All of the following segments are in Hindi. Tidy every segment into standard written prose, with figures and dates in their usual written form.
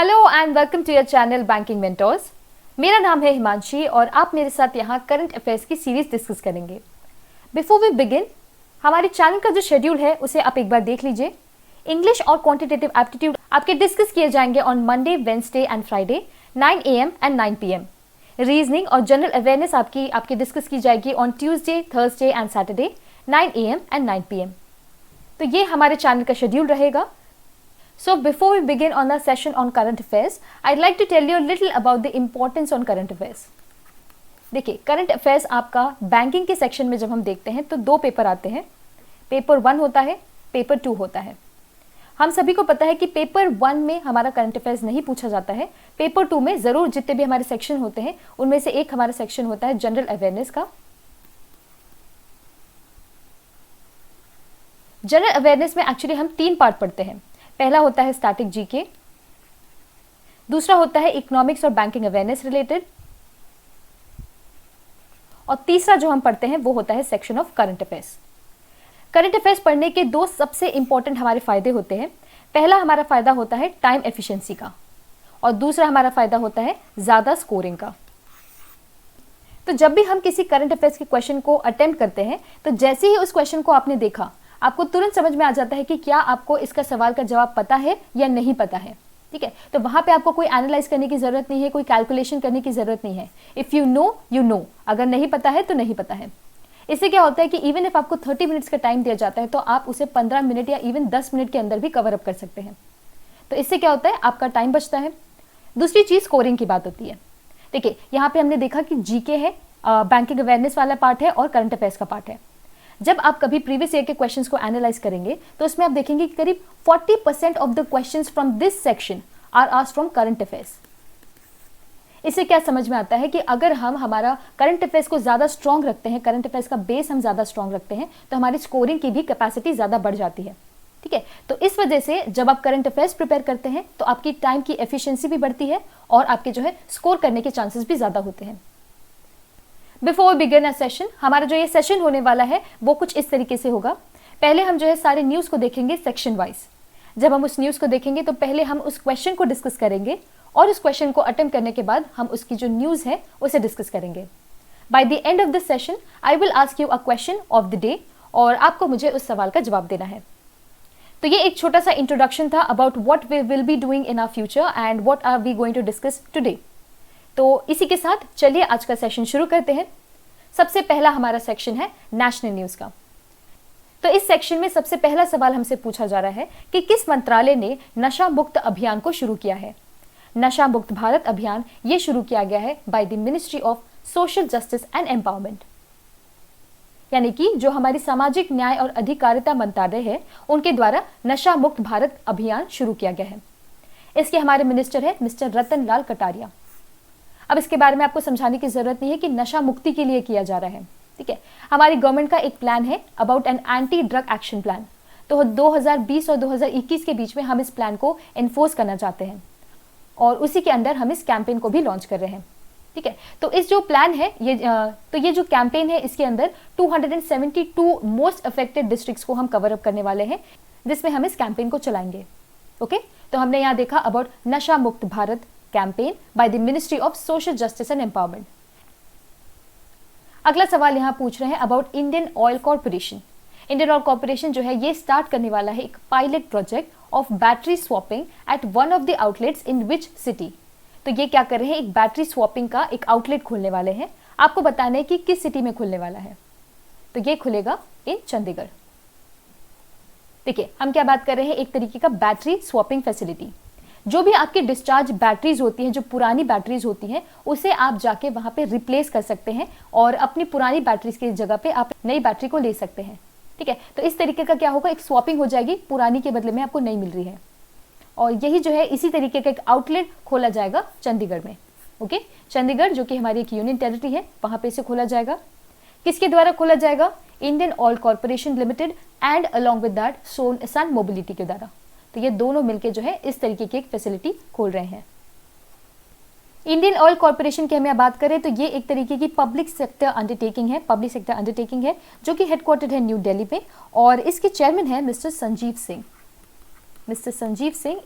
Hello and welcome to your channel banking mentors. मेरा नाम है हिमांशी और आप मेरे साथ यहाँ करंट अफेयर्स की सीरीज डिस्कस करेंगे। बिफोर वी बिगिन, हमारे चैनल का जो शेड्यूल है उसे आप एक बार देख लीजिए। इंग्लिश और क्वांटिटेटिव एप्टीट्यूड आपके डिस्कस किए जाएंगे on Monday, Wednesday and Friday 9 AM and 9 PM। Reasoning और जनरल अवेयरनेस आपकी डिस्कस की जाएगी on Tuesday, Thursday and Saturday 9 AM and 9 PM। तो ये हमारे चैनल का शेड्यूल रहेगा। So before we begin on the session on current affairs, I'd like to tell you a little about the importance on current affairs. देखिए, करंट अफेयर्स आपका बैंकिंग के सेक्शन में जब हम देखते हैं तो दो पेपर आते हैं। पेपर 1 होता है, पेपर 2 होता है। हम सभी को पता है कि पेपर 1 में हमारा करंट अफेयर्स नहीं पूछा जाता है। पेपर 2 में जरूर जितने भी हमारे सेक्शन होते हैं उनमें से एक हमारा सेक्शन होता है जनरल अवेयरनेस का। जनरल अवेयरनेस में एक्चुअली हम 3 पार्ट पढ़ते हैं। पहला होता है स्टैटिक जीके, दूसरा होता है इकोनॉमिक्स और बैंकिंग अवेयरनेस रिलेटेड, और तीसरा जो हम पढ़ते हैं वो होता है section of current affairs. Current affairs पढ़ने के दो सबसे इंपॉर्टेंट हमारे फायदे होते हैं। पहला हमारा फायदा होता है टाइम एफिशिएंसी का और दूसरा हमारा फायदा होता है ज्यादा स्कोरिंग का। तो जब भी हम किसी करंट अफेयर्स के क्वेश्चन को अटेम्प्ट करते हैं तो जैसे ही उस क्वेश्चन को आपने देखा, आपको तुरंत समझ में आ जाता है कि क्या आपको इसका सवाल का जवाब पता है या नहीं पता है। ठीक है, तो वहां पे आपको कोई एनालाइज करने की जरूरत नहीं है, कोई कैलकुलेशन करने की जरूरत नहीं है। If you know you know, अगर नहीं पता है तो नहीं पता है। इससे क्या होता है कि इवन इफ आपको 30 मिनट्स का टाइम दिया जाता है तो आप उसे 15 मिनट या इवन 10 मिनट के अंदर भी कवर अप कर सकते हैं। तो इससे क्या होता है, आपका टाइम बचता है। दूसरी चीज स्कोरिंग की बात होती है। देखिए, यहाँ पे हमने देखा कि जीके है, बैंकिंग अवेयरनेस वाला पार्ट है और करंट अफेयर्स का पार्ट है। जब आप कभी प्रीवियस ईयर के क्वेश्चंस को एनालाइज करेंगे तो उसमें आप देखेंगे कि करीब 40% of the questions from this section are asked from current affairs. इससे क्या समझ में आता है कि अगर हम हमारा करंट अफेयर्स को ज्यादा स्ट्रांग रखते हैं, करंट अफेयर्स का बेस हम ज्यादा स्ट्रांग रखते हैं, तो हमारी स्कोरिंग की भी कैपेसिटी ज्यादा बढ़ जाती है। ठीक है, तो इस वजह से जब आप करंट अफेयर्स प्रिपेयर करते हैं तो आपकी टाइम की एफिशिएंसी भी बढ़ती है और आपके जो है स्कोर करने के चांसेस भी ज्यादा होते हैं। बिफोर बिगिन अ सेशन, हमारा जो ये सेशन होने वाला है वो कुछ इस तरीके से होगा। पहले हम जो है सारे न्यूज को देखेंगे सेक्शन वाइज। जब हम उस न्यूज को देखेंगे तो पहले हम उस क्वेश्चन को डिस्कस करेंगे और उस क्वेश्चन को अटेम्प्ट करने के बाद हम उसकी जो न्यूज है उसे डिस्कस करेंगे। Bye the end of this session I will ask you a question of the day और आपको मुझे उस सवाल का जवाब देना है। तो ये एक छोटा सा इंट्रोडक्शन था about what we will be doing in our future and what are we going to discuss today. तो इसी के साथ चलिए आज का सेशन शुरू करते हैं। सबसे पहला हमारा सेक्शन है नेशनल न्यूज का। तो इस सेक्शन में सबसे पहला सवाल हमसे पूछा जा रहा है कि किस मंत्रालय ने नशा मुक्त अभियान को शुरू किया है। नशा मुक्त भारत अभियान ये शुरू किया गया है by the Ministry of Social Justice and empowerment, यानी कि जो हमारी सामाजिक न्याय और अधिकारिता मंत्रालय है उनके द्वारा नशा मुक्त भारत अभियान शुरू किया गया है। इसके हमारे मिनिस्टर है मिस्टर रतन लाल कटारिया। अब इसके बारे में आपको समझाने की जरूरत नहीं है कि नशा मुक्ति के लिए किया जा रहा है। ठीक है, हमारी गवर्नमेंट का एक प्लान है about an anti drug action plan. तो 2020 और 2021 के बीच में हम इस प्लान को एनफोर्स करना चाहते हैं और उसी के अंदर हम इस कैंपेन को भी लॉन्च कर रहे हैं। ठीक है, तो इस जो प्लान है ये जो कैंपेन है इसके अंदर 272 मोस्ट अफेक्टेड डिस्ट्रिक्ट्स को हम कवर अप करने वाले हैं, जिसमें हम इस कैंपेन को चलाएंगे। ओके, तो हमने यहाँ देखा about Nasha Mukt Bharat campaign by the Ministry of Social Justice and Empowerment. अगला सवाल यहाँ पूछ रहे हैं about Indian Oil Corporation. Indian Oil Corporation जो है ये स्टार्ट करने वाला है एक pilot project of battery swapping at one of the outlets in which city. तो ये क्या कर रहे हैं, एक बैटरी स्वैपिंग का एक आउटलेट खोलने वाले हैं। आपको बताना है कि किस सिटी में खुलने वाला है। तो ये खुलेगा इन चंडीगढ़। देखिए, हम क्या बात कर रहे हैं, एक तरीके का बैटरी स्वैपिंग फैसिलिटी। जो भी आपकी डिस्चार्ज बैटरीज होती हैं, जो पुरानी बैटरीज होती हैं, उसे आप जाके वहां पे रिप्लेस कर सकते हैं और अपनी पुरानी बैटरीज की जगह पे आप नई बैटरी को ले सकते हैं। ठीक है, तो इस तरीके का क्या होगा, एक स्वैपिंग हो जाएगी, पुरानी के बदले में आपको नई मिल रही है। और यही जो है इसी तरीके का एक आउटलेट खोला जाएगा चंडीगढ़ में। ओके, चंडीगढ़ जो कि हमारी एक यूनियन टेरिटरी है, वहां पे इसे खोला जाएगा। किसके द्वारा खोला जाएगा, Indian Oil Corporation Limited and along with that Sun Mobility के द्वारा। तो ये दोनों मिलकर जो है इस तरीके की एक फैसिलिटी खोल रहे हैं। इंडियन ऑयल कॉर्पोरेशन की हमें बात करें तो ये एक तरीके की पब्लिक सेक्टर अंडरटेकिंग है, जो कि हेडक्वार्टर्ड है न्यू दिल्ली पे और इसके चेयरमैन है मिस्टर संजीव सिंह।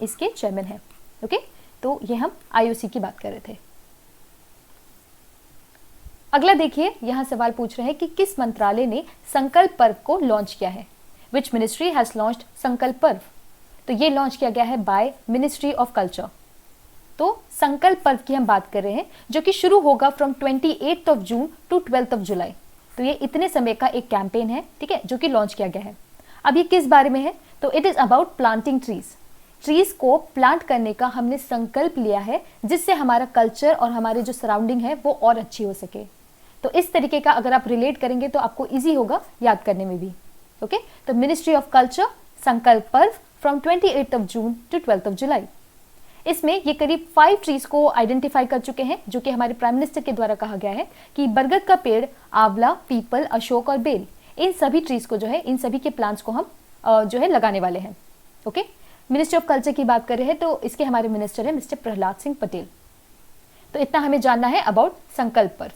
इसके चेयरमैन है। ओके, तो ये हम IOC की बात कर रहे थे। अगला देखिए, यहां सवाल पूछ रहे हैं कि किस मंत्रालय ने संकल्प पर्व को लॉन्च किया है। विच मिनिस्ट्री हैज लॉन्च्ड संकल्प पर्व? तो ये लॉन्च किया गया है बाय मिनिस्ट्री ऑफ कल्चर। तो संकल्प पर्व की हम बात कर रहे हैं, जो कि शुरू होगा फ्रॉम 28 जून टू 12 जुलाई। तो ये इतने समय का एक कैंपेन है, ठीक है, जो कि लॉन्च किया गया है। अब ये किस बारे में है? तो it is about planting trees को प्लांट करने का हमने संकल्प लिया है, जिससे हमारा कल्चर और हमारे जो सराउंडिंग है वो और अच्छी हो सके। तो इस तरीके का अगर आप रिलेट करेंगे तो आपको इजी होगा याद करने में भी। ओके, तो मिनिस्ट्री ऑफ कल्चर संकल्प पर्व फ्रॉम 28 जून टू 12 जुलाई। इसमें ये करीब 5 ट्रीज को आइडेंटिफाई कर चुके हैं, जो कि हमारे प्राइम मिनिस्टर के द्वारा कहा गया है कि बरगद का पेड़, आंवला, पीपल, अशोक और बेल, इन सभी ट्रीज को जो है, इन सभी के प्लांट्स को हम जो है लगाने वाले हैं। ओके, मिनिस्ट्री ऑफ कल्चर की बात कर रहे हैं तो इसके हमारे मिनिस्टर है मिस्टर प्रहलाद सिंह पटेल। तो इतना हमें जानना है अबाउट संकल्प पर्व।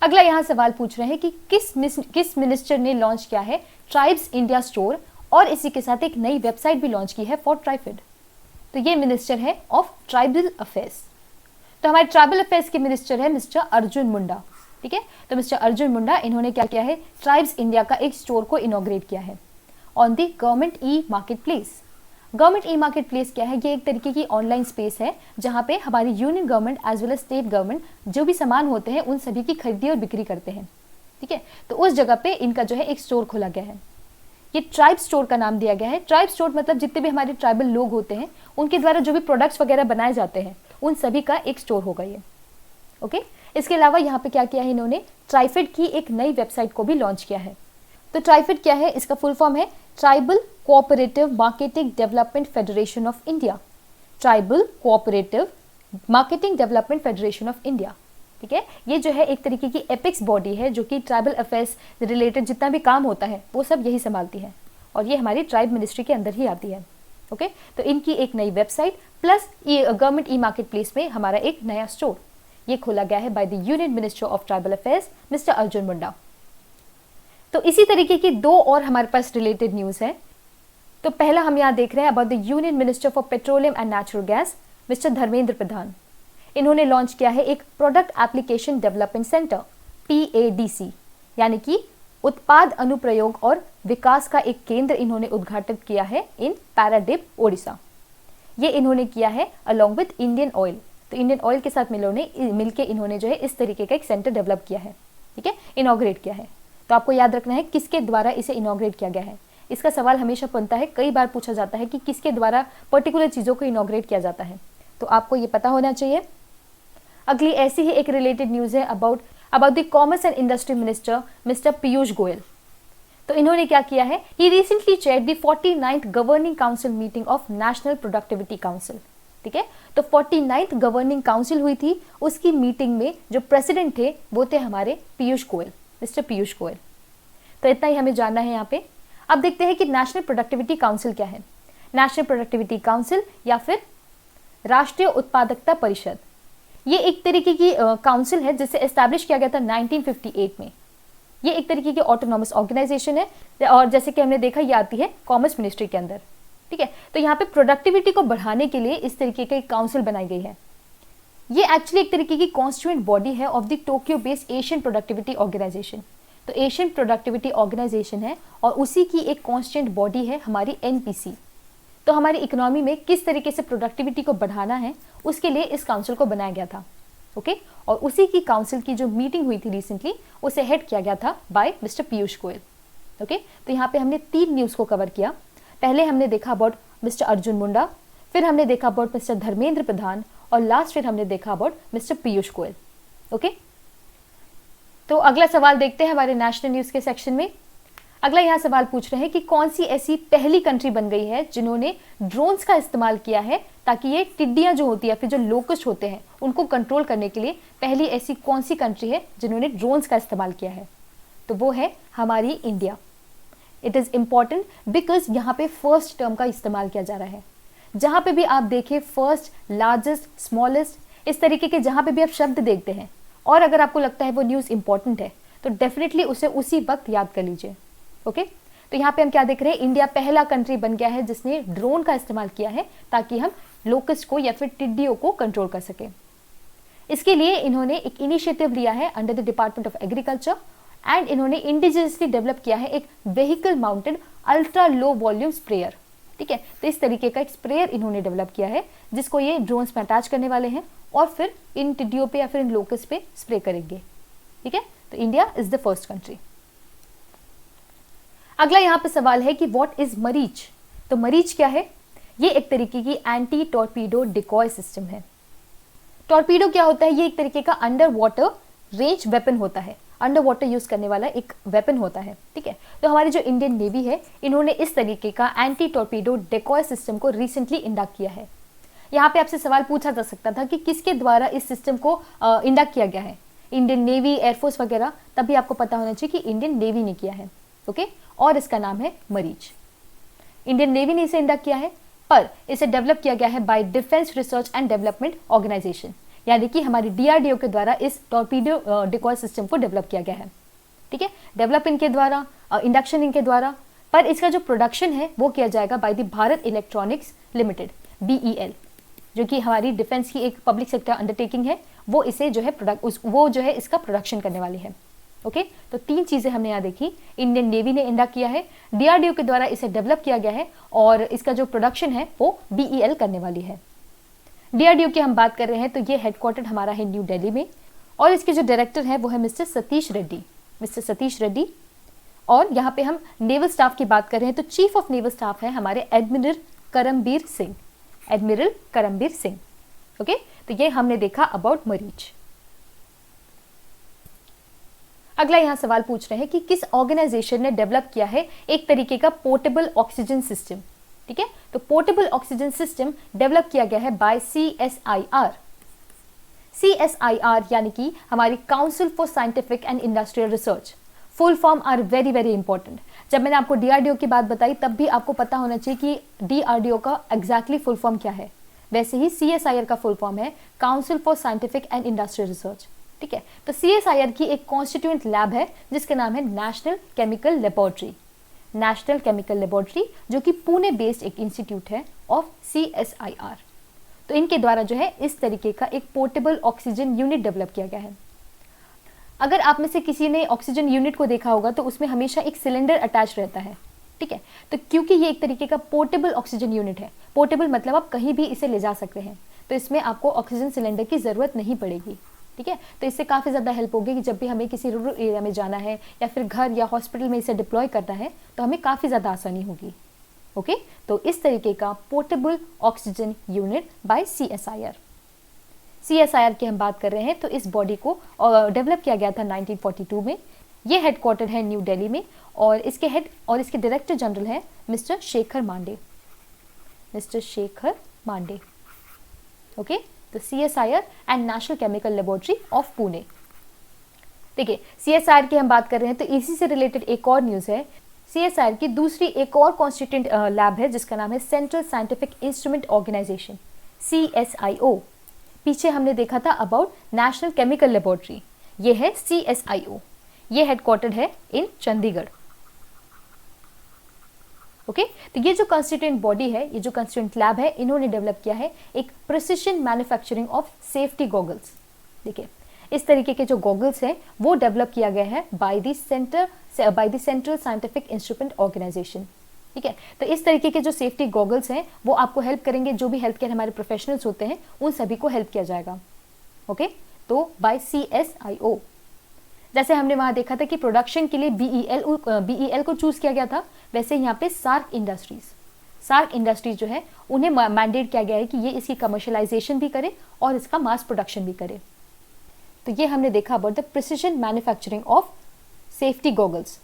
अगला यहां सवाल पूछ रहे हैं कि किस मिनिस्टर ने लॉन्च किया है ट्राइब्स इंडिया स्टोर, और इसी के साथ एक नई वेबसाइट भी लॉन्च की है फॉर ट्राइफेड। तो ये मिनिस्टर है ऑफ ट्राइबल अफेयर्स। तो हमारे ट्राइबल अफेयर्स के मिनिस्टर है मिस्टर अर्जुन मुंडा। ठीक है, तो मिस्टर अर्जुन मुंडा, इन्होंने क्या किया है, ट्राइब्स इंडिया का एक स्टोर को इनॉग्रेट किया है on the government e market place. Government e market place क्या है? ये एक तरीके की ऑनलाइन स्पेस है जहां पे हमारी union government as well as state government जो भी सामान होते हैं उन सभी की खरीदी और बिक्री करते हैं। ठीक है, तो उस जगह पे इनका जो है एक स्टोर खोला गया है। ये ट्राइब स्टोर का नाम दिया गया है। ट्राइब स्टोर मतलब जितने भी हमारे ट्राइबल लोग होते हैं उनके द्वारा जो भी प्रोडक्ट्स वगैरह बनाए जाते हैं उन सभी का एक स्टोर होगा ये। ओके, इसके अलावा यहाँ पे क्या किया है इन्होंने, ट्राइफेड की एक नई वेबसाइट को भी लॉन्च किया है। तो ट्राइफेड क्या है? इसका फुल फॉर्म है tribal cooperative marketing development federation of India. Tribal cooperative marketing development federation of India. ठीक है, ये जो है एक तरीके की एपिक्स बॉडी है जो कि ट्राइबल अफेयर्स रिलेटेड जितना भी काम होता है वो सब यही संभालती है, और ये हमारी ट्राइब मिनिस्ट्री के अंदर ही आती है। ओके, तो इनकी एक नई website plus government e market place में हमारा एक नया स्टोर ये खोला गया है by the union minister of tribal affairs mister Arjun Munda. तो इसी तरीके की दो और हमारे पास रिलेटेड न्यूज है। तो पहला हम यहाँ देख रहे हैं about the union minister for petroleum and natural gas mister Dharmendra Pradhan. इन्होंने लॉन्च किया है एक product application development centre PADC, यानी कि उत्पाद अनुप्रयोग और विकास का एक केंद्र इन्होंने उद्घाटित किया है इन पैराडिप ओडिशा। ये इन्होंने किया है अलॉन्ग विद इंडियन ऑयल। तो इंडियन ऑयल के साथ मिलके इन्होंने जो है इस तरीके का एक सेंटर डेवलप किया है। ठीक है, इनॉग्रेट किया है। तो आपको याद रखना है किसके द्वारा इसे इनॉग्रेट किया गया है। इसका सवाल हमेशा बनता है, कई बार पूछा जाता है कि किसके द्वारा पर्टिकुलर चीजों को इनॉग्रेट किया जाता है, तो आपको ये पता होना चाहिए। अगली ऐसी ही एक रिलेटेड न्यूज है about the commerce and industry minister mister Piyush Goyal. तो इन्होंने क्या किया है, he recently chaired the 49th governing council meeting of national productivity council. ठीक है, तो 49th गवर्निंग काउंसिल हुई थी, उसकी मीटिंग में जो प्रेसिडेंट थे वो थे हमारे पीयूष गोयल, मिस्टर पीयूष गोयल। तो इतना ही हमें जानना है यहाँ पे। अब देखते हैं कि नेशनल प्रोडक्टिविटी काउंसिल क्या है। नेशनल प्रोडक्टिविटी काउंसिल या फिर राष्ट्रीय उत्पादकता परिषद, ये एक तरीके की काउंसिल है जिसे एस्टैब्लिश किया गया था 1958 में। ये एक तरीके की ऑटोनॉमस ऑर्गेनाइजेशन है और जैसे कि हमने देखा ये आती है कॉमर्स मिनिस्ट्री के अंदर। ठीक है, तो यहाँ पे प्रोडक्टिविटी को बढ़ाने के लिए इस तरीके की काउंसिल बनाई गई है। ये एक्चुअली एक तरीके की कॉन्स्टिट्यूएंट बॉडी है of the Tokyo based Asian Productivity Organization. तो एशियन प्रोडक्टिविटी ऑर्गेनाइजेशन है और उसी की एक कॉन्स्टिट्यूएंट बॉडी है हमारी NPC। तो हमारी इकोनॉमी में किस तरीके से प्रोडक्टिविटी को बढ़ाना है उसके लिए इस काउंसिल को बनाया गया था। ओके, और उसी की काउंसिल की जो मीटिंग हुई थी रिसेंटली उसे हेड किया गया था by mister Piyush Goyal. Okay, तो यहाँ पे हमने 3 न्यूज को कवर किया। पहले हमने देखा अबाउट मिस्टर अर्जुन मुंडा, फिर हमने देखा अबाउट मिस्टर धर्मेंद्र प्रधान और लास्ट फिर हमने देखा about mister Piyush Goyal. Okay, तो अगला सवाल देखते हैं हमारे नेशनल न्यूज के सेक्शन में। अगला यहाँ सवाल पूछ रहे हैं कि कौन सी ऐसी पहली कंट्री बन गई है जिन्होंने ड्रोन्स का इस्तेमाल किया है ताकि ये टिड्डियां जो होती है फिर जो लोकस्ट होते हैं उनको कंट्रोल करने के लिए पहली ऐसी कौन सी कंट्री है जिन्होंने ड्रोन्स का इस्तेमाल किया है? तो वो है हमारी India. It is important because यहाँ पे फर्स्ट टर्म का इस्तेमाल किया जा रहा है। जहाँ पे भी आप देखें फर्स्ट, लार्जेस्ट, स्मॉलेस्ट, इस तरीके के जहाँ पे भी आप शब्द देखते हैं और अगर आपको लगता है वो न्यूज़ इंपॉर्टेंट है तो डेफिनेटली उसे उसी वक्त याद कर लीजिए। ओके, तो यहाँ पे हम क्या देख रहे हैं, इंडिया पहला कंट्री बन गया है जिसने ड्रोन का इस्तेमाल किया है ताकि हम लोकस्ट को या फिर टिड्डियों को कंट्रोल कर सके। इसके लिए इन्होंने एक इनिशिएटिव लिया है under the department of agriculture and इन्होंने इंडिजिनियसली डेवलप किया है एक vehicle mounted ultra low volume sprayer. ठीक है, तो इस तरीके का एक स्प्रेयर इन्होंने डेवलप किया है जिसको ये ड्रोन्स में अटैच करने वाले हैं और फिर इन टिड्डियों पे या फिर इन लोकस्ट पे स्प्रे करेंगे। ठीक है, तो India is the first country. अगला यहाँ पे सवाल है कि व्हाट इज मरीच। तो मरीच क्या है? ये एक तरीके की एंटी टॉर्पीडो डिकॉय सिस्टम है। टॉर्पीडो क्या होता है? ये एक तरीके का अंडर वाटर रेंज वेपन होता है, अंडर वाटर यूज करने वाला एक वेपन होता है। ठीक है, तो हमारी जो इंडियन नेवी है इन्होंने इस तरीके का एंटी टॉर्पीडो डिकॉय सिस्टम को रिसेंटली इंडक्ट किया है। यहाँ पे आपसे सवाल पूछा जा सकता था कि किसके द्वारा इस सिस्टम को इंडक्ट किया गया है, इंडियन नेवी, एयरफोर्स वगैरह, तब भी आपको पता होना चाहिए कि इंडियन नेवी ने किया है। ओके, और इसका नाम है मरीच। इंडियन नेवी ने इसे इंडक्ट किया है, पर इसे डेवलप किया गया है by Defence Research and Development Organisation, यानी कि हमारी डीआरडीओ के द्वारा इस टॉर्पीडो डिकॉय सिस्टम को डेवलप किया गया है। ठीक है, डेवलप इनके द्वारा, इंडक्शन इनके द्वारा, पर इसका जो प्रोडक्शन है वो किया जाएगा by the Bharat electronics limited, BEL, जो कि हमारी डिफेंस की एक पब्लिक सेक्टर अंडरटेकिंग है। वो इसे जो है वो जो है इसका प्रोडक्शन करने वाली है। ओके, तो 3 चीजें हमने यहाँ देखी। इंडियन नेवी ने इंडक्ट किया है, डीआरडीओ के द्वारा इसे डेवलप किया गया है और इसका जो प्रोडक्शन है वो BEL करने वाली है। डीआरडीओ की हम बात कर रहे हैं तो ये हेडक्वार्टर हमारा है न्यू दिल्ली में और इसके जो डायरेक्टर है वो है मिस्टर सतीश रेड्डी। और यहाँ पे हम नेवल स्टाफ की बात कर रहे हैं तो चीफ ऑफ नेवल स्टाफ है हमारे एडमिरल करमबीर सिंह। ओके, तो ये हमने देखा अबाउट मरीच। अगला यहाँ सवाल पूछ रहे हैं कि किस ऑर्गेनाइजेशन ने डेवलप किया है एक तरीके का पोर्टेबल ऑक्सीजन सिस्टम। ठीक है, तो पोर्टेबल ऑक्सीजन सिस्टम डेवलप किया गया है बाय CSIR यानी कि हमारी council for scientific and industrial research. Full form are very very important. जब मैंने आपको डीआरडीओ की बात बताई तब भी आपको पता होना चाहिए कि डीआरडीओ का एग्जैक्टली फुल फॉर्म क्या है। वैसे ही CSIR का फुल फॉर्म है council for scientific and industrial research. ठीक है, तो CSIR की एक कॉन्स्टिट्यूएंट लैब है जिसका नाम है नेशनल केमिकल लेबोरेटरी, जो कि पुणे बेस्ड एक इंस्टीट्यूट है ऑफ CSIR। तो इनके द्वारा जो है इस तरीके का एक पोर्टेबल ऑक्सीजन यूनिट डेवलप किया गया है। अगर आप में से किसी ने ऑक्सीजन यूनिट को देखा होगा तो उसमें हमेशा एक सिलेंडर अटैच रहता है। ठीक है, तो क्योंकि ये एक तरीके का पोर्टेबल ऑक्सीजन यूनिट है, पोर्टेबल मतलब आप कहीं भी इसे ले जा सकते हैं, तो इसमें आपको ऑक्सीजन सिलेंडर की जरूरत नहीं पड़ेगी। ठीक है, तो इससे काफ़ी ज़्यादा हेल्प होगी कि जब भी हमें किसी रूरल एरिया में जाना है या फिर घर या हॉस्पिटल में इसे डिप्लॉय करना है तो हमें काफ़ी ज़्यादा आसानी होगी। ओके, तो इस तरीके का portable oxygen unit by CSIR की हम बात कर रहे हैं तो इस बॉडी को डेवलप किया गया था 1942 में। ये हेडक्वार्टर है न्यू दिल्ली में और इसके इसके डायरेक्टर जनरल है मिस्टर शेखर मांडे। ओके, तो CSIR and national chemical laboratory of Pune. देखिए, CSIR की हम बात कर रहे हैं तो इसी से रिलेटेड एक और न्यूज़ है। CSIR की दूसरी एक और कॉन्स्टिट्यूएंट लैब है जिसका नाम है central scientific instrument organisation, CSIO। पीछे हमने देखा था अबाउट नेशनल केमिकल लेबोरेटरी, ये है CSIO। ये हेडक्वार्टर्ड है इन चंडीगढ़। ओके, तो ये जो कॉन्स्टिट्यूएंट बॉडी है, ये जो कॉन्स्टिट्यूएंट लैब है, इन्होंने डेवलप किया है एक precision manufacturing of safety goggles. देखिए, इस तरीके के जो गॉगल्स हैं वो डेवलप किया गया है by the central scientific instrument organisation. ठीक है, तो इस तरीके के जो सेफ्टी गॉगल्स हैं वो आपको हेल्प करेंगे, जो भी हेल्थ केयर हमारे प्रोफेशनल्स होते हैं उन सभी को हेल्प किया जाएगा। ओके, तो बाय CSIO। जैसे हमने वहां देखा था कि प्रोडक्शन के लिए BEL को चूज किया गया था, वैसे यहाँ पे सार्क इंडस्ट्रीज जो है उन्हें मैंडेट किया गया है कि ये इसकी कमर्शियलाइजेशन भी करे और इसका मास प्रोडक्शन भी करे। तो ये हमने देखा about the precision manufacturing of safety goggles.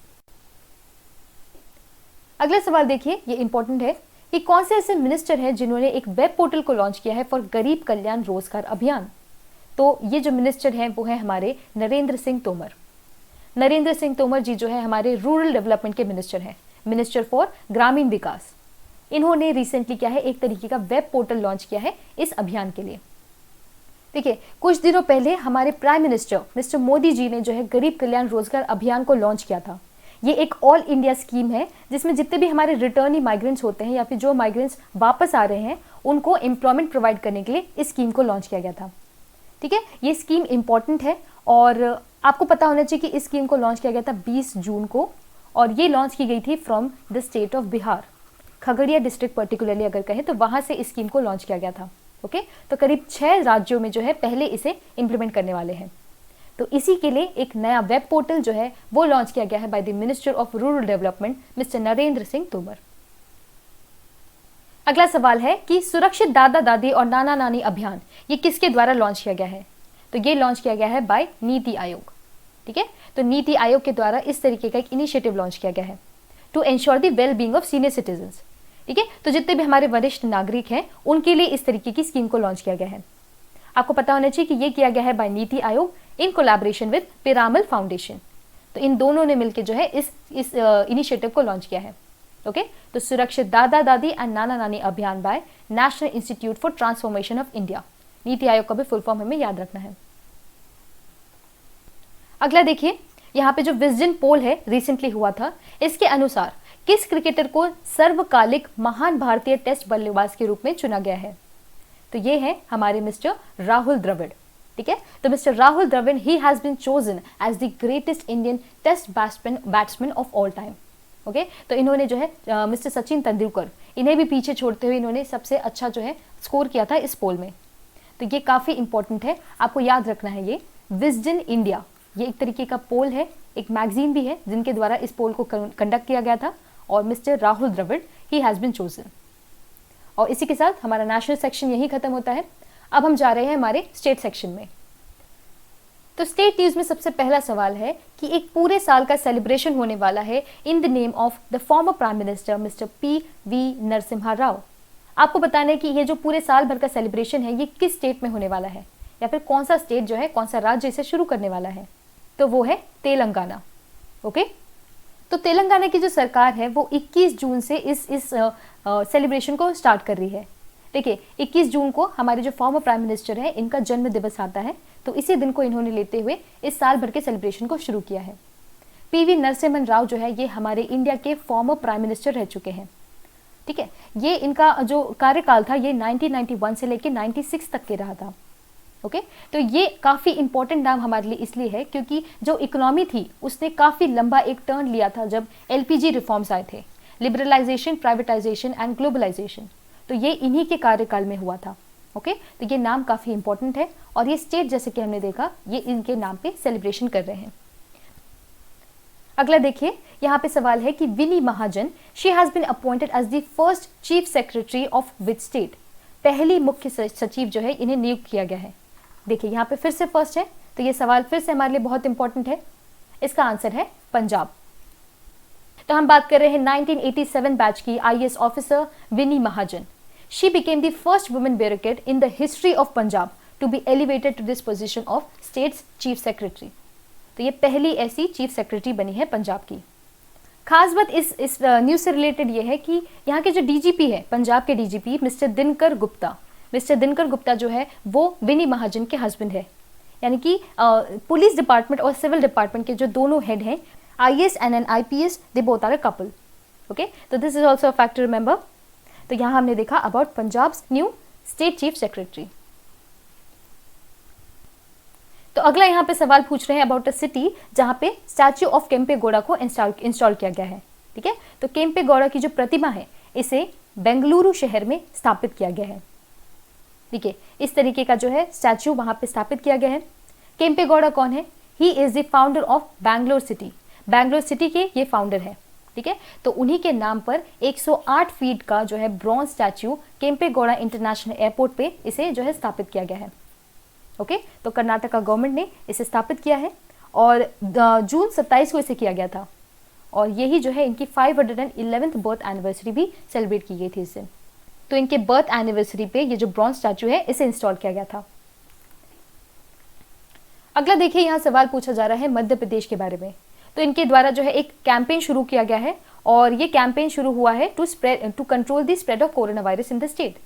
अगला सवाल देखिए, ये इंपॉर्टेंट है कि कौन से ऐसे मिनिस्टर हैं जिन्होंने एक वेब पोर्टल को लॉन्च किया है फॉर गरीब कल्याण रोजगार अभियान। तो ये जो मिनिस्टर हैं वो है हमारे नरेंद्र सिंह तोमर जी जो है हमारे रूरल डेवलपमेंट के मिनिस्टर हैं, मिनिस्टर फॉर ग्रामीण विकास। इन्होंने रिसेंटली क्या है एक तरीके का वेब पोर्टल लॉन्च किया है इस अभियान के लिए। देखिए, कुछ दिनों पहले हमारे prime minister mister Modi ji ने जो है गरीब कल्याण रोजगार अभियान को लॉन्च किया था। ये एक ऑल इंडिया स्कीम है जिसमें जितने भी हमारे रिटर्नी माइग्रेंट्स होते हैं या फिर जो माइग्रेंट्स वापस आ रहे हैं उनको एम्प्लॉयमेंट प्रोवाइड करने के लिए इस स्कीम को लॉन्च किया गया था। ठीक है, ये स्कीम इंपॉर्टेंट है और आपको पता होना चाहिए कि इस स्कीम को लॉन्च किया गया था 20 जून को और ये लॉन्च की गई थी from the state of Bihar, Khagaria district particularly अगर कहें तो वहाँ से इस स्कीम को लॉन्च किया गया था। ओके, तो करीब 6 राज्यों में जो है पहले इसे इम्प्लीमेंट करने वाले हैं। तो इसी के लिए एक नया वेब पोर्टल जो है वो लॉन्च किया गया है by the minister of rural development mister Narendra Singh Tomar. अगला सवाल है कि सुरक्षित दादा दादी और नाना नानी अभियान ये किसके द्वारा लॉन्च किया गया है? तो ये लॉन्च किया गया है बाय नीति आयोग। ठीक है, तो नीति आयोग के द्वारा इस तरीके का एक इनिशिएटिव लॉन्च किया गया है to ensure the well being of senior citizens. ठीक है, तो जितने भी हमारे वरिष्ठ नागरिक हैं उनके लिए इस तरीके की स्कीम को लॉन्च किया गया है। आपको पता होना चाहिए कि ये किया गया है bye NITI Aayog in collaboration with Piramal foundation. तो इन दोनों ने मिलकर जो है इस इनिशिएटिव को लॉन्च किया है। ओके, तो सुरक्षित दादा दादी एंड नाना नानी अभियान by national institute for transformation of India. NITI Aayog का भी फुल फॉर्म हमें याद रखना है। अगला देखिए, यहाँ पे जो विजडन पोल है रिसेंटली हुआ था, इसके अनुसार किस क्रिकेटर को सर्वकालिक महान भारतीय टेस्ट बल्लेबाज के रूप में चुना गया है? तो ये है हमारे मिस्टर राहुल द्रविड़। ठीक है, तो mister Rahul Dravid he has been chosen as the greatest Indian test batsman of all time. Okay, तो इन्होंने जो है मिस्टर सचिन तेंदुलकर इन्हें भी पीछे छोड़ते हुए इन्होंने सबसे अच्छा जो है स्कोर किया था इस पोल में। तो ये काफ़ी इंपॉर्टेंट है, आपको याद रखना है। ये विजडन इंडिया ये एक तरीके का पोल है, एक मैगजीन भी है जिनके द्वारा इस पोल को कंडक्ट किया गया था और mister Rahul Dravid he has been chosen. और इसी के साथ हमारा नेशनल सेक्शन यही खत्म होता है। अब हम जा रहे हैं हमारे स्टेट सेक्शन में। तो स्टेट न्यूज में सबसे पहला सवाल है कि एक पूरे साल का सेलिब्रेशन होने वाला है in the name of the former prime minister mister P V. Narasimha Rao. आपको बताना है कि ये जो पूरे साल भर का सेलिब्रेशन है ये किस स्टेट में होने वाला है या फिर कौन सा स्टेट जो है, कौन सा राज्य इसे शुरू करने वाला है? तो वो है तेलंगाना। ओके, तो तेलंगाना की जो सरकार है वो 21 जून से इस सेलिब्रेशन को स्टार्ट कर रही है। देखिए, 21 जून को हमारे जो फॉर्मर प्राइम मिनिस्टर है इनका जन्म दिवस आता है, तो इसी दिन को इन्होंने लेते हुए इस साल भर के सेलिब्रेशन को शुरू किया है। पी.वी. नरसिम्हन राव जो है ये हमारे इंडिया के फॉर्मर प्राइम मिनिस्टर रह चुके हैं। ठीक है, ये इनका जो कार्यकाल था ये 1991 से लेकर 96 तक के रहा था। ओके, तो ये काफ़ी इंपॉर्टेंट नाम हमारे लिए इसलिए है क्योंकि जो इकोनॉमी थी उसने काफ़ी लंबा एक टर्न लिया था जब एलपीजी रिफॉर्म्स आए थे, लिबरलाइजेशन, प्राइवेटाइजेशन एंड ग्लोबलाइजेशन, तो ये इन्हीं के कार्यकाल में हुआ था। ओके, तो ये नाम काफ़ी इंपॉर्टेंट है और ये स्टेट जैसे कि हमने देखा ये इनके नाम पे सेलिब्रेशन कर रहे हैं। अगला देखिए, यहाँ पे सवाल है कि Vini Mahajan she has been appointed as the first chief secretary of which state? पहली मुख्य सचिव जो है इन्हें नियुक्त किया गया है। देखिए यहाँ पे फिर से फर्स्ट है, तो ये सवाल फिर से हमारे लिए बहुत इंपॉर्टेंट है। इसका आंसर है पंजाब। तो हम बात कर रहे हैं 1987 बैच की IAS officer Vini Mahajan. She became the first women bureaucrat in the history of Punjab to be elevated to this position of state's chief secretary. तो ये पहली ऐसी चीफ सेक्रेटरी बनी है पंजाब की। खास बात इस न्यूज से रिलेटेड ये है कि यहाँ के जो डीजीपी है, पंजाब के डीजीपी मिस्टर दिनकर गुप्ता जो है वो विनी महाजन के हस्बैंड है। यानी कि पुलिस डिपार्टमेंट और सिविल डिपार्टमेंट के जो दोनों हेड हैं, IAS and an IPS, they both are a couple. Okay, तो this is also a fact to remember. तो यहाँ हमने देखा about Punjab new state chief secretary. तो अगला यहाँ पे सवाल पूछ रहे हैं अबाउट अ सिटी जहाँ पे स्टैच्यू ऑफ केम्पेगौड़ा को इंस्टॉल किया गया है। ठीक है, तो केम्पेगौड़ा की जो प्रतिमा है इसे बेंगलुरु शहर में स्थापित किया गया है। देखिए, इस तरीके का जो है स्टैच्यू वहां पे स्थापित किया गया है। केम्पेगौड़ा कौन है? He is the founder of Bangalore city. Bangalore city के ये फाउंडर है। ठीक है, तो उन्हीं के नाम पर 108 फीट का जो है bronze statue Kempegowda international airport पे इसे जो है स्थापित किया गया है। ओके, तो कर्नाटका गवर्नमेंट ने इसे स्थापित किया है और जून 27 को इसे किया गया था और यही जो है इनकी 511th बर्थ एनिवर्सरी भी सेलिब्रेट की गई थी इस दिन। तो इनके बर्थ एनिवर्सरी पे ये जो ब्रॉन्ज स्टैच्यू है इसे इंस्टॉल किया गया था। अगला देखिए, यहाँ सवाल पूछा जा रहा है मध्य प्रदेश के बारे में। तो इनके द्वारा जो है एक कैंपेन शुरू किया गया है और ये कैंपेन शुरू हुआ है to control the spread of corona virus in the state.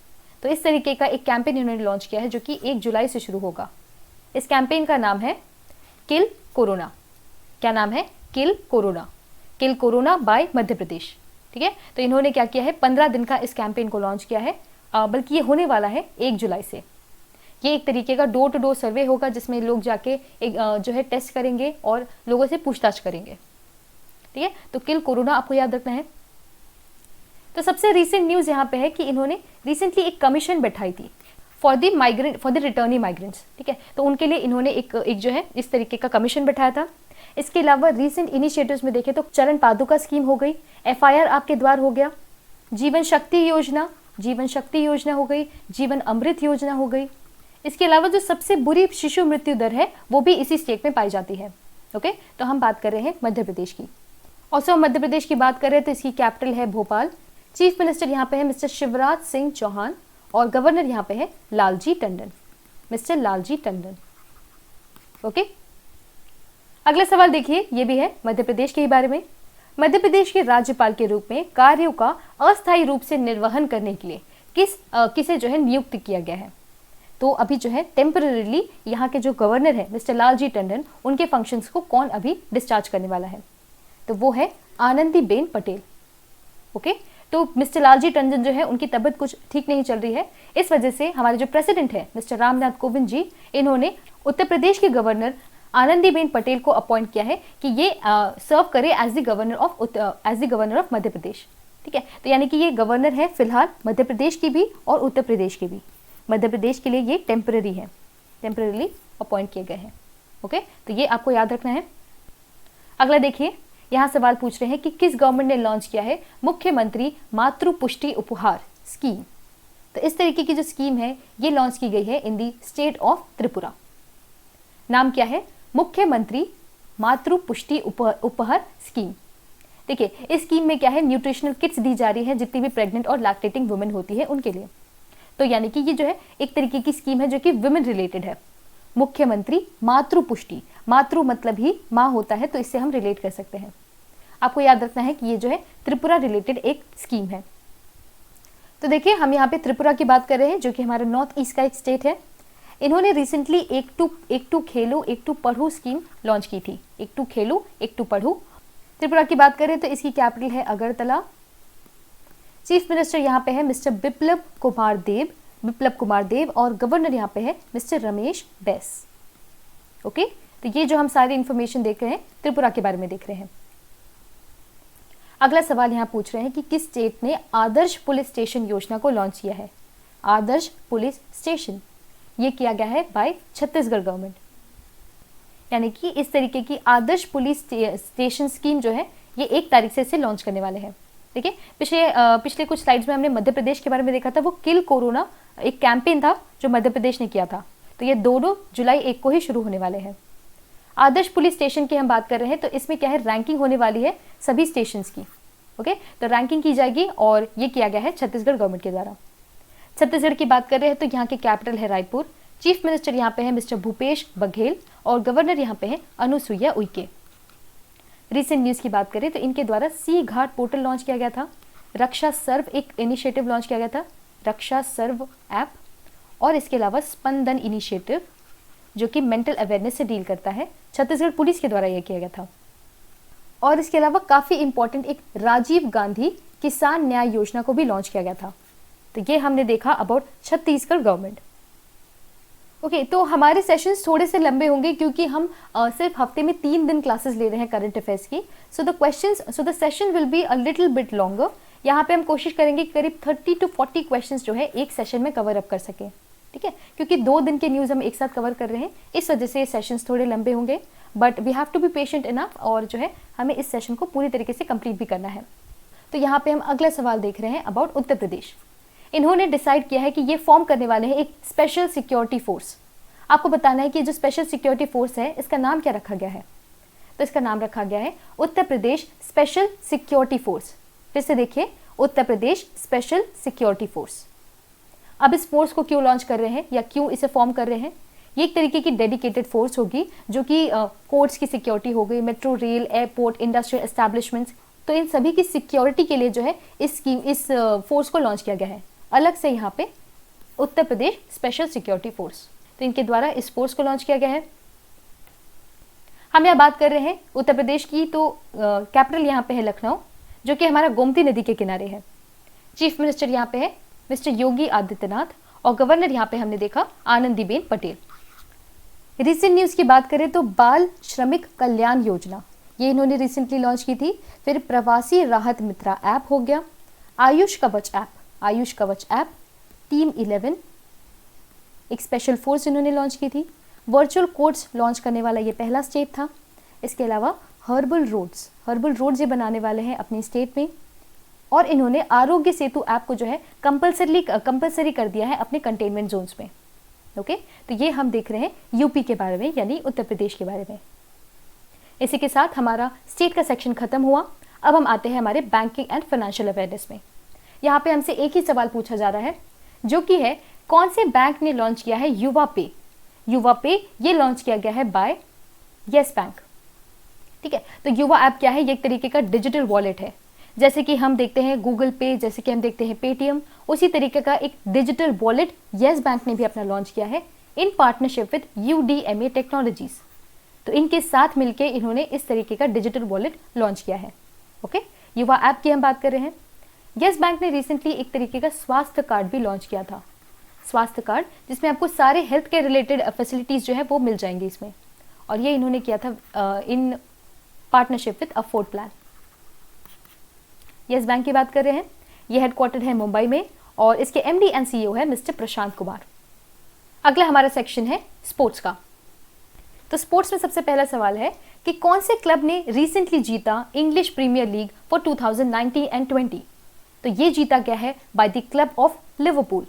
तो इस तरीके का एक कैंपेन इन्होंने लॉन्च किया है जो कि 1 जुलाई से शुरू होगा। इस कैंपेन का नाम है किल कोरोना। क्या नाम है? Kill corona bye Madhya Pradesh. ठीक है, तो इन्होंने क्या किया है, 15 दिन का इस कैंपेन को लॉन्च किया है बल्कि ये होने वाला है 1 जुलाई से। ये एक तरीके का डोर टू डोर सर्वे होगा जिसमें लोग जाके एक जो है टेस्ट करेंगे और लोगों से पूछताछ करेंगे। ठीक है, तो किल कोरोना आपको याद रखना है। तो सबसे रीसेंट न्यूज़ यहाँ पे है कि इन्होंने रिसेंटली एक कमीशन बैठाई थी फॉर द रिटर्निंग माइग्रेंट्स। ठीक है, तो उनके लिए इन्होंने एक जो है इस तरीके का कमीशन बैठाया था। इसके अलावा रीसेंट इनिशिएटिव्स में देखें तो चरण पादुका स्कीम हो गई, FIR आपके द्वार हो गया, जीवन शक्ति योजना हो गई, जीवन अमृत योजना हो गई। इसके अलावा जो सबसे बुरी शिशु मृत्यु दर है वो भी इसी स्टेट में पाई जाती है। ओके, तो हम बात कर रहे हैं मध्य प्रदेश की। और हम मध्य प्रदेश की बात कर रहे हैं तो इसकी कैपिटल है भोपाल। चीफ मिनिस्टर यहाँ पे है मिस्टर शिवराज सिंह चौहान और गवर्नर यहाँ पे है लालजी टंडन, मिस्टर लालजी टंडन। ओके, अगला सवाल देखिए, ये भी है मध्य प्रदेश के बारे में। मध्य प्रदेश के राज्यपाल के रूप में कार्यों का अस्थायी रूप से निर्वहन करने के लिए किसे जो है नियुक्त किया गया है? तो अभी जो है टेम्पररीली यहाँ के जो गवर्नर है मिस्टर लालजी टंडन, उनके फंक्शंस को कौन अभी डिस्चार्ज करने वाला है? तो वो है आनंदीबेन पटेल। ओके, तो मिस्टर लालजी टंडन जो है उनकी तबीयत कुछ ठीक नहीं चल रही है, इस वजह से हमारे जो प्रेसिडेंट है मिस्टर रामनाथ कोविंद जी, इन्होंने उत्तर प्रदेश के गवर्नर आनंदीबेन पटेल को अपॉइंट किया है कि ये सर्व करे as the governor of Madhya Pradesh. ठीक है, तो यानी कि ये गवर्नर है फिलहाल मध्य प्रदेश की भी और उत्तर प्रदेश की भी। मध्य प्रदेश के लिए ये टेम्पररी है, टेम्पररीली अपॉइंट किए गए हैं। ओके, तो ये आपको याद रखना है। अगला देखिए, यहाँ सवाल पूछ रहे हैं कि किस गवर्नमेंट ने लॉन्च किया है मुख्यमंत्री मातृ पुष्टि उपहार स्कीम। तो इस तरीके की जो स्कीम है ये लॉन्च की गई है इन दी स्टेट ऑफ त्रिपुरा। नाम क्या है? मुख्यमंत्री मातृ पुष्टि उपहार स्कीम। देखिए, इस स्कीम में क्या है, न्यूट्रिशनल किट्स दी जा रही है जितनी भी प्रेग्नेंट और लैक्टेटिंग वुमेन होती है उनके लिए। तो यानी कि ये जो है एक तरीके की स्कीम है जो कि वुमेन रिलेटेड है। मुख्यमंत्री मातृ पुष्टि, मातृ मतलब ही माँ होता है, तो इससे हम रिलेट कर सकते हैं। आपको याद रखना है कि ये जो है त्रिपुरा रिलेटेड एक स्कीम है। तो देखिए, हम यहाँ पे त्रिपुरा की बात कर रहे हैं जो कि हमारा नॉर्थ ईस्ट का एक स्टेट है। इन्होंने रिसेंटली एक टू खेलो एक टू पढ़ो स्कीम लॉन्च की थी। एक टू खेलो एक टू पढ़ो। त्रिपुरा की बात करें तो इसकी कैपिटल है अगरतला। चीफ मिनिस्टर यहाँ पे है मिस्टर बिप्लब कुमार देव और गवर्नर यहाँ पे है मिस्टर रमेश बैस। ओके, तो ये जो हम सारी इंफॉर्मेशन देख रहे हैं त्रिपुरा के बारे में देख रहे हैं। अगला सवाल यहाँ पूछ रहे हैं कि किस स्टेट ने आदर्श पुलिस स्टेशन योजना को लॉन्च किया है? आदर्श पुलिस स्टेशन ये किया गया है बाय छत्तीसगढ़ गवर्नमेंट। यानी कि इस तरीके की आदर्श पुलिस स्टेशन स्कीम जो है ये 1 तारीख से इसे लॉन्च करने वाले हैं। देखिए, पिछले कुछ स्लाइड्स में हमने मध्य प्रदेश के बारे में देखा था, वो किल कोरोना एक कैंपेन था जो मध्य प्रदेश ने किया था। तो ये 2 जुलाई 1 को ही शुरू होने वाले हैं। आदर्श पुलिस स्टेशन की हम बात कर रहे हैं तो इसमें क्या है, रैंकिंग होने वाली है सभी स्टेशंस की। ओके, तो रैंकिंग की जाएगी और ये किया गया है छत्तीसगढ़ गवर्नमेंट के द्वारा। छत्तीसगढ़ की बात कर रहे हैं तो यहाँ की कैपिटल है रायपुर। चीफ मिनिस्टर यहाँ पे है मिस्टर भूपेश बघेल और गवर्नर यहाँ पे है अनुसुईया उइके। रिसेंट न्यूज़ की बात करें तो इनके द्वारा सी घाट पोर्टल लॉन्च किया गया था। रक्षा सर्व एक इनिशिएटिव लॉन्च किया गया था, रक्षा सर्व ऐप। और इसके अलावा स्पंदन इनिशिएटिव जो कि मेंटल अवेयरनेस से डील करता है, छत्तीसगढ़ पुलिस के द्वारा यह किया गया था। और इसके अलावा काफ़ी इंपॉर्टेंट एक राजीव गांधी किसान न्याय योजना को भी लॉन्च किया गया था। तो ये हमने देखा अबाउट छत्तीसगढ़ गवर्नमेंट। ओके, तो हमारे सेशंस थोड़े से लंबे होंगे क्योंकि हम सिर्फ हफ्ते में 3 दिन क्लासेस ले रहे हैं करंट अफेयर्स की। So the session will be a little bit longer. यहाँ पे हम कोशिश करेंगे कि करीब 30 to 40 क्वेश्चंस जो है एक सेशन में कवर अप कर सकें। ठीक है, क्योंकि 2 दिन के न्यूज़ हम एक साथ कवर कर रहे हैं, इस वजह से ये सेशंस थोड़े लंबे होंगे। But we have to be patient enough और जो है हमें इस सेशन को पूरी तरीके से कंप्लीट भी करना है। तो यहाँ पे हम अगला सवाल देख रहे हैं अबाउट उत्तर प्रदेश। इन्होंने डिसाइड किया है कि ये फॉर्म करने वाले हैं एक स्पेशल सिक्योरिटी फोर्स। आपको बताना है कि जो स्पेशल सिक्योरिटी फोर्स है इसका नाम क्या रखा गया है? तो इसका नाम रखा गया है Uttar Pradesh special security force. फिर से देखिए, Uttar Pradesh special security force. अब इस फोर्स को क्यों लॉन्च कर रहे हैं या क्यों इसे फॉर्म कर रहे हैं? ये एक तरीके की डेडिकेटेड फोर्स होगी जो कि कोर्ट्स की सिक्योरिटी हो गई, metro rail, airport, industrial establishments, तो इन सभी की सिक्योरिटी के लिए जो है इस फोर्स को लॉन्च किया गया है अलग से यहाँ पे, Uttar Pradesh special security force. तो इनके द्वारा इस फोर्स को लॉन्च किया गया है। हम यहाँ बात कर रहे हैं उत्तर प्रदेश की, तो कैपिटल यहाँ पे है लखनऊ जो कि हमारा गोमती नदी के किनारे है। चीफ मिनिस्टर यहाँ पे है मिस्टर योगी आदित्यनाथ, और गवर्नर यहाँ पे हमने देखा आनंदीबेन पटेल। रिसेंट न्यूज़ की बात करें तो बाल श्रमिक कल्याण योजना, ये इन्होंने रिसेंटली लॉन्च की थी। फिर प्रवासी राहत मित्रा ऐप हो गया, आयुष कवच ऐप, टीम 11, एक स्पेशल फोर्स इन्होंने लॉन्च की थी। वर्चुअल कोर्ट्स लॉन्च करने वाला ये पहला स्टेट था। इसके अलावा हर्बल रोड्स ये बनाने वाले हैं अपनी स्टेट में। और इन्होंने आरोग्य सेतु ऐप को जो है कंपलसरी कर दिया है अपने कंटेनमेंट जोन्स में। ओके, तो ये हम देख रहे हैं यूपी के बारे में, यानी उत्तर प्रदेश के बारे में। इसी के साथ हमारा स्टेट का सेक्शन खत्म हुआ। अब हम आते हैं हमारे बैंकिंग एंड फाइनेंशियल अवेयरनेस में। यहाँ पे हमसे एक ही सवाल पूछा जा रहा है, जो कि है कौन से बैंक ने लॉन्च किया है युवा पे। ये लॉन्च किया गया है बाय येस बैंक। ठीक है, तो युवा ऐप क्या है? ये एक तरीके का डिजिटल वॉलेट है। जैसे कि हम देखते हैं गूगल पे, जैसे कि हम देखते हैं पेटीएम, उसी तरीके का एक डिजिटल वॉलेट येस बैंक ने भी अपना लॉन्च किया है in partnership with UDMA technologies. तो इनके साथ मिलकर इन्होंने इस तरीके का डिजिटल वॉलेट लॉन्च किया है। ओके, युवा ऐप की हम बात कर रहे हैं। येस बैंक ने रिसेंटली एक तरीके का स्वास्थ्य कार्ड भी लॉन्च किया था, स्वास्थ्य कार्ड, जिसमें आपको सारे हेल्थ केयर रिलेटेड फैसिलिटीज जो है वो मिल जाएंगे इसमें। और ये इन्होंने किया था in partnership with afford plan. Yes bank की बात कर रहे हैं। ये हेडक्वार्टर है मुंबई में और इसके MD एंड CEO है मिस्टर प्रशांत कुमार। अगला हमारा सेक्शन है स्पोर्ट्स का। तो स्पोर्ट्स में सबसे पहला सवाल है कि कौन से क्लब ने रिसेंटली जीता English Premier League for 2019 and 20। तो ये जीता गया है by the club of Liverpool.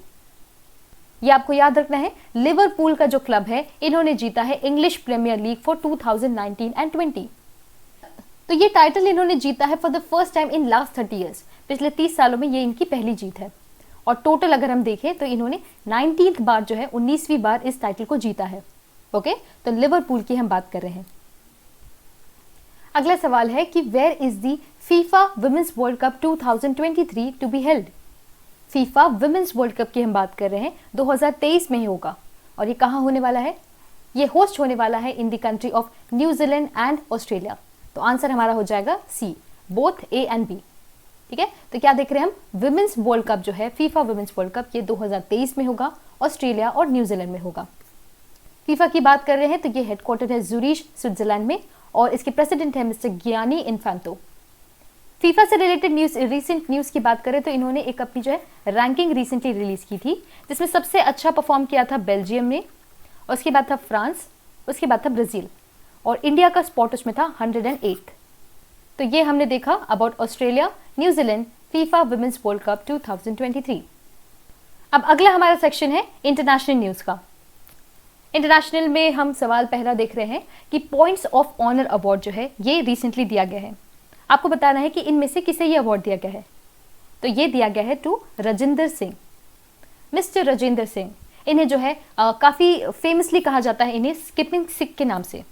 ये आपको याद रखना है, लिवरपूल का जो क्लब है इन्होंने जीता है English Premier League for 2019 and 20। तो ये टाइटल इन्होंने जीता है for the first time in last 30 years. पिछले 30 सालों में ये इनकी पहली जीत है। और टोटल अगर हम देखें तो इन्होंने 19th बार जो है 19वीं बार इस टाइटल को जीता है। ओके, तो लिवरपूल की हम बात कर रहे हैं। अगला सवाल है कि where is the FIFA Women's World Cup 2023 to be held. FIFA Women's World Cup की हम बात कर रहे हैं, 2023 में ही होगा। और ये कहाँ होने वाला है? ये होस्ट होने वाला है in the country of New Zealand and Australia. तो आंसर हमारा हो जाएगा सी, बोथ A एंड B। ठीक है, तो क्या देख रहे हैं हम? विमेंस वर्ल्ड कप जो है, फीफा विमेंस वर्ल्ड कप, ये 2023 में होगा, ऑस्ट्रेलिया और न्यूजीलैंड में होगा। फीफा की बात कर रहे हैं तो ये हेडक्वार्टर है जूरिच, स्विट्जरलैंड में, और इसके प्रेसिडेंट है मिस्टर गियानी इन्फांतो। फीफा से रिलेटेड न्यूज, रिसेंट न्यूज की बात करें तो इन्होंने एक अपनी जो है रैंकिंग रिसेंटली रिलीज की थी, जिसमें सबसे अच्छा परफॉर्म किया था बेल्जियम ने, और उसके बाद था फ्रांस, उसके बाद था ब्राजील, और इंडिया का स्पॉट उसमें था 108। तो ये हमने देखा about Australia, New Zealand, FIFA Women's World Cup 2023। अब अगला हमारा सेक्शन है इंटरनेशनल न्यूज का। इंटरनेशनल में हम सवाल पहला देख रहे हैं कि पॉइंट्स ऑफ ऑनर अवार्ड जो है ये रिसेंटली दिया गया है। आपको बताना है कि इनमें से किसे ये अवार्ड दिया गया है। तो ये दिया गया है टू राजेंद्र सिंह, मिस्टर राजेंद्र सिंह। इन्हें जो है काफ़ी फेमसली कहा जाता है इन्हें स्किपिंग सिख के नाम से।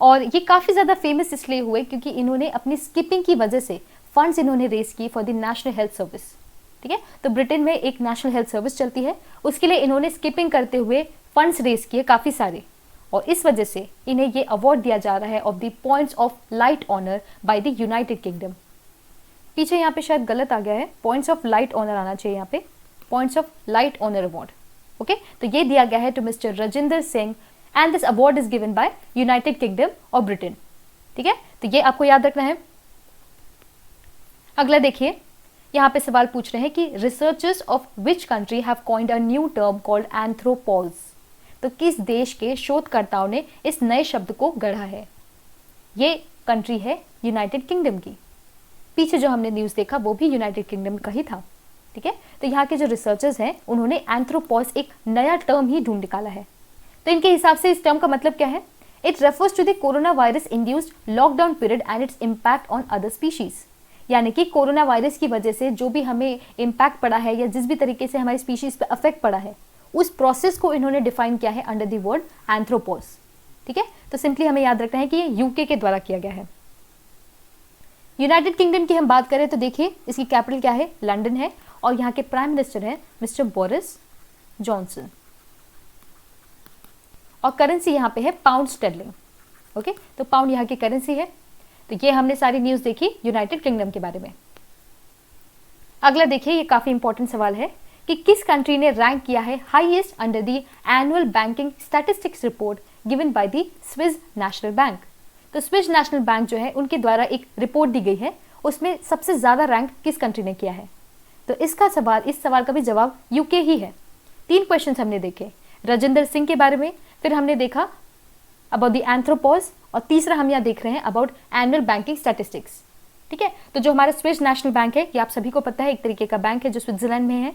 और ये काफ़ी ज़्यादा फेमस इसलिए हुए क्योंकि इन्होंने अपनी स्किपिंग की वजह से फंड्स इन्होंने रेस किए for the national health service. ठीक है, तो ब्रिटेन में एक नेशनल हेल्थ सर्विस चलती है, उसके लिए इन्होंने स्किपिंग करते हुए फंड्स रेस किए काफ़ी सारे, और इस वजह से इन्हें ये अवार्ड दिया जा रहा है of the points of light honour by the United Kingdom. पीछे यहाँ पे शायद गलत आ गया है, पॉइंट्स ऑफ लाइट ऑनर आना चाहिए यहाँ पे, points of light honour award. Okay, तो ये दिया गया है to mister Rajendra Singh and this award is given by United Kingdom और ब्रिटेन। ठीक है, तो ये आपको याद रखना है। अगला देखिए, यहाँ पे सवाल पूछ रहे हैं कि researchers of which country have coined a new term called anthropause. तो किस देश के शोधकर्ताओं ने इस नए शब्द को गढ़ा है? ये कंट्री है यूनाइटेड किंगडम की। पीछे जो हमने न्यूज़ देखा वो भी यूनाइटेड किंगडम का ही था। ठीक है, तो यहाँ के जो रिसर्चर्स हैं उन्होंने एंथ्रोपॉज एक नया टर्म ही ढूंढ निकाला है। तो इनके हिसाब से इस टर्म का मतलब क्या है? It refers to the corona virus induced lockdown period and its impact on other species. यानी कि कोरोना वायरस की वजह से जो भी हमें इम्पैक्ट पड़ा है या जिस भी तरीके से हमारी स्पीशीज पे अफेक्ट पड़ा है, उस प्रोसेस को इन्होंने डिफाइन किया है अंडर द वर्ड एंथ्रोपॉज। ठीक है, तो सिंपली हमें याद रखना है कि ये यूके के द्वारा किया गया है। यूनाइटेड किंगडम की हम बात करें तो देखिए इसकी कैपिटल क्या है? लंदन है, और यहाँ के प्राइम मिनिस्टर हैं मिस्टर बोरिस जॉनसन, और करेंसी यहाँ पे है पाउंड स्टर्लिंग। ओके, तो पाउंड यहाँ की करेंसी है। तो ये हमने सारी न्यूज़ देखी यूनाइटेड किंगडम के बारे में। अगला देखिए, ये काफ़ी इंपॉर्टेंट सवाल है कि किस कंट्री ने रैंक किया है highest under the annual banking statistics report given by the Swiss national bank. तो स्विस नेशनल बैंक जो है उनके द्वारा एक रिपोर्ट दी गई है, उसमें सबसे ज्यादा रैंक किस कंट्री ने किया है। तो इस सवाल का भी जवाब यूके ही है। 3 क्वेश्चन हमने देखे, राजेंद्र सिंह के बारे में, फिर हमने देखा अबाउट द एंथ्रोपॉज, और तीसरा हम यहाँ देख रहे हैं अबाउट एनुअल बैंकिंग स्टैटिस्टिक्स। ठीक है, तो जो हमारा स्विस नेशनल बैंक है, ये आप सभी को पता है, एक तरीके का बैंक है जो स्विट्जरलैंड में है।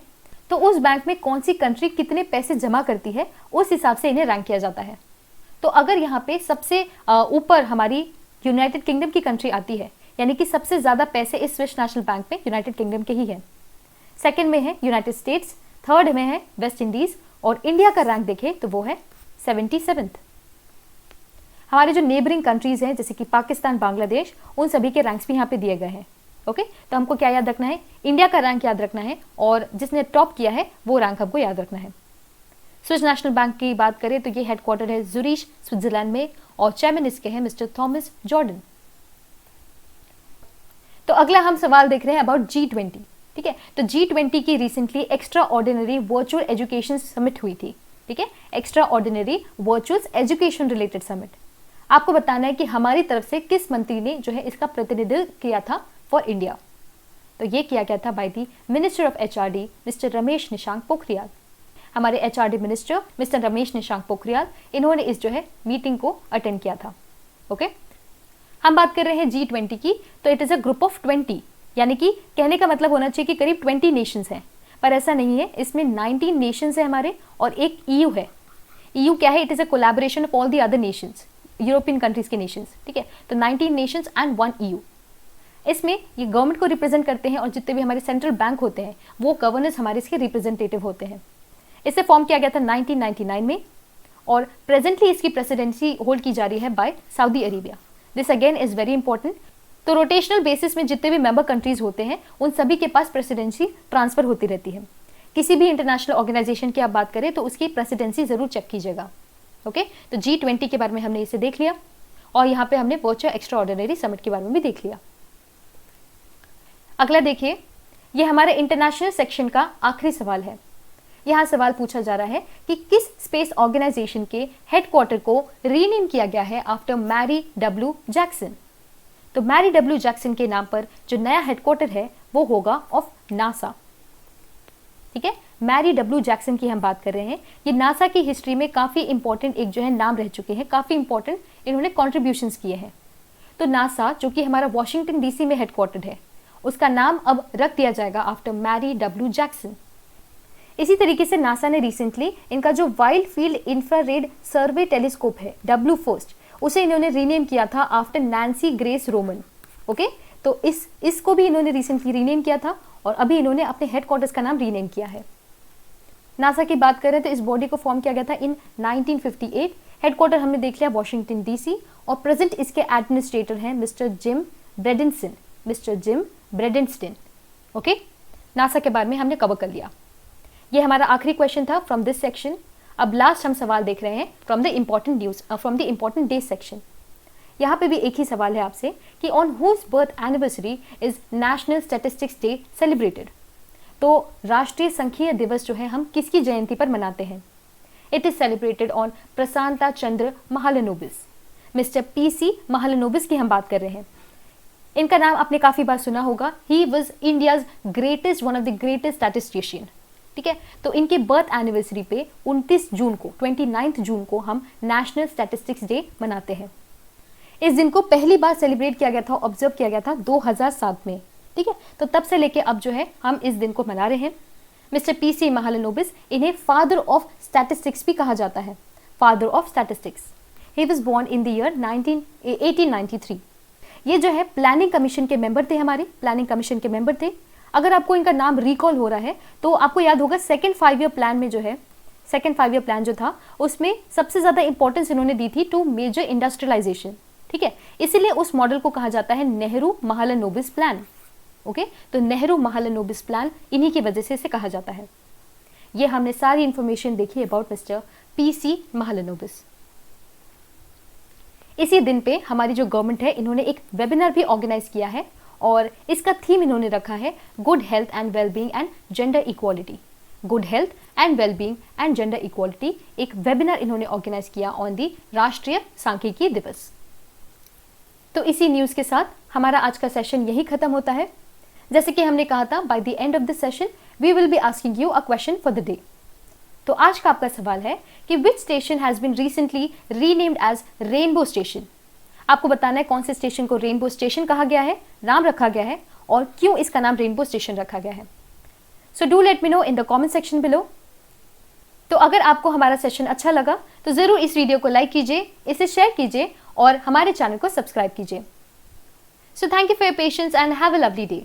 तो उस बैंक में कौन सी कंट्री कितने पैसे जमा करती है, उस हिसाब से इन्हें रैंक किया जाता है। तो अगर यहाँ पे सबसे ऊपर हमारी यूनाइटेड किंगडम की कंट्री आती है, यानी कि सबसे ज्यादा पैसे इस स्विस नेशनल बैंक में यूनाइटेड किंगडम के ही है। सेकंड में है यूनाइटेड स्टेट्स, थर्ड में है वेस्ट इंडीज, और इंडिया का रैंक देखें तो वो है 77th। हमारे जो नेबरिंग कंट्रीज हैं जैसे कि पाकिस्तान, बांग्लादेश, उन सभी के रैंक्स भी यहाँ पे दिए गए हैं। ओके, तो हमको क्या याद रखना है, इंडिया का रैंक याद रखना है, और जिसने टॉप किया है वो रैंक हमको याद रखना है। स्विस नेशनल बैंक की बात करें तो ये हेडक्वार्टर है ज़ुरिच, स्विट्जरलैंड में, और चेयरमैन इसके हैं मिस्टर थॉमस जॉर्डन। तो अगला हम सवाल देख रहे हैं अबाउट G20। ठीक है, तो G20 की recently extra ordinary virtual education summit हुई थी। ठीक है, extra ordinary virtual education related summit. आपको बताना है कि हमारी तरफ से किस मंत्री ने जो है इसका प्रतिनिधित्व किया था फॉर इंडिया। तो ये किया गया था by the minister of HRD mister Ramesh Nishank Pokhriyal. हमारे HRD minister mister Ramesh Nishank Pokhriyal, इन्होंने इस जो है मीटिंग को अटेंड किया था। ओके, हम बात कर रहे हैं G20 की, तो it is a group of 20, यानी कि कहने का मतलब होना चाहिए कि करीब 20 नेशंस हैं, पर ऐसा नहीं है। इसमें 19 नेशंस है हमारे, और एक EU है। EU क्या है, it is a collaboration of all the other Nations, European countries के नेशंस। ठीक है, तो 19 नेशंस एंड 1 EU। इसमें ये गवर्नमेंट को रिप्रेजेंट करते हैं, और जितने भी हमारे सेंट्रल बैंक होते हैं वो गवर्नर्स हमारे इसके रिप्रेजेंटेटिव होते हैं। इसे फॉर्म किया गया था 1999 में, और प्रेजेंटली इसकी प्रेसिडेंसी होल्ड की जा रही है by Saudi Arabia. This again is very important. तो रोटेशनल बेसिस में जितने भी मेंबर कंट्रीज होते हैं उन सभी के पास प्रेसिडेंसी ट्रांसफर होती रहती है। किसी भी इंटरनेशनल ऑर्गेनाइजेशन की आप बात करें तो उसकी प्रेसिडेंसी जरूर चेक कीजिएगा। ओके, तो G20 के बारे में हमने इसे देख लिया, और यहाँ पे हमने वर्चुअल एक्स्ट्रा ऑर्डिनरी समिट के बारे में भी देख लिया। अगला देखिए, ये हमारे इंटरनेशनल सेक्शन का आखिरी सवाल है। यहाँ सवाल पूछा जा रहा है कि किस स्पेस ऑर्गेनाइजेशन के हेडक्वार्टर को रीनेम किया गया है आफ्टर मैरी W जैक्सन। तो मैरी W जैक्सन के नाम पर जो नया हेडक्वार्टर है वो होगा ऑफ नासा। ठीक है, मैरी W जैक्सन की हम बात कर रहे हैं। ये नासा की हिस्ट्री में काफी इंपॉर्टेंट एक जो है नाम रह चुके हैं, काफी इंपॉर्टेंट इन्होंने कॉन्ट्रीब्यूशंस किए हैं। तो नासा जो कि हमारा वॉशिंगटन DC में हेडक्वार्टर है, उसका नाम अब रख दिया जाएगा आफ्टर मैरी W जैक्सन। इसी तरीके से नासा ने रिसेंटली इनका जो वाइल्ड फील्ड इंफ्रारेड सर्वे टेलीस्कोप है WFIRST, उसे इन्होंने रीनेम किया था after Nancy grace Roman. Okay, तो इसको भी इन्होंने रिसेंटली रीनेम किया था, और अभी इन्होंने अपने हेडक्वार्टर्स का नाम रीनेम किया है। नासा की बात करें तो इस बॉडी को फॉर्म किया गया था इन 1958। हेडक्वार्टर हमने देख लिया वॉशिंगटन DC, और प्रेजेंट इसके एडमिनिस्ट्रेटर हैं मिस्टर जिम ब्रेडेनस्टन। ओके, नासा के बारे में हमने कवर कर लिया। ये हमारा आखिरी क्वेश्चन था फ्रॉम दिस सेक्शन। अब लास्ट हम सवाल देख रहे हैं from the important news, from the important day section. यहाँ पे भी एक ही सवाल है आपसे कि on whose birth anniversary is national statistics day celebrated. तो राष्ट्रीय संख्यीय दिवस जो है हम किसकी जयंती पर मनाते हैं। It is celebrated on Prashanta Chandra Mahalanobis. Mister PC Mahalanobis की हम बात कर रहे हैं। इनका नाम आपने काफी बार सुना होगा। He was India's greatest, one of the greatest statistician. ठीक है, तो इनके बर्थ एनिवर्सरी पे 29 जून को 29 जून को हम नेशनल स्टैटिस्टिक्स डे मनाते हैं। इस दिन को पहली बार सेलिब्रेट किया गया था, ऑब्जर्व किया गया था 2007 में। ठीक है, तो तब से लेके अब जो है हम इस दिन को मना रहे हैं। मिस्टर PC महालनोबिस, इन्हें फादर ऑफ स्टैटिस्टिक्स भी कहा जाता है, father of statistics. He was born in the year 1893। ये जो है प्लानिंग कमीशन के मेंबर थे, हमारे प्लानिंग कमीशन के मेंबर थे। अगर आपको इनका नाम रिकॉल हो रहा है तो आपको याद होगा सेकेंड 5 ईयर प्लान में जो है, सेकेंड 5 ईयर प्लान जो था उसमें सबसे ज्यादा इंपॉर्टेंस इन्होंने दी थी टू मेजर इंडस्ट्रियलाइजेशन। ठीक है, इसीलिए उस मॉडल को कहा जाता है नेहरू महालनोबिस प्लान। ओके, तो नेहरू महालनोबिस प्लान इन्हीं की वजह से इसे कहा जाता है। ये हमने सारी इंफॉर्मेशन देखी अबाउट मिस्टर PC महालनोबिस। इसी दिन पे हमारी जो गवर्नमेंट है इन्होंने एक वेबिनार भी ऑर्गेनाइज किया है, और इसका थीम इन्होंने रखा है good health and wellbeing and gender equality. Good health and wellbeing and gender equality एक वेबिनार इन्होंने ऑर्गेनाइज किया ऑन दी राष्ट्रीय सांख्यिकी दिवस। तो इसी न्यूज़ के साथ हमारा आज का सेशन यही खत्म होता है। जैसे कि हमने कहा था, by the end of this session we will be asking you a question for the day. तो आज का आपका सवाल है कि which station has been recently renamed as rainbow station. आपको बताना है कौन से स्टेशन को रेनबो स्टेशन कहा गया है, नाम रखा गया है, और क्यों इसका नाम रेनबो स्टेशन रखा गया है। So do let me know in the comment section below. तो अगर आपको हमारा सेशन अच्छा लगा तो ज़रूर इस वीडियो को लाइक कीजिए, इसे शेयर कीजिए और हमारे चैनल को सब्सक्राइब कीजिए। So thank you for your patience and have a lovely day.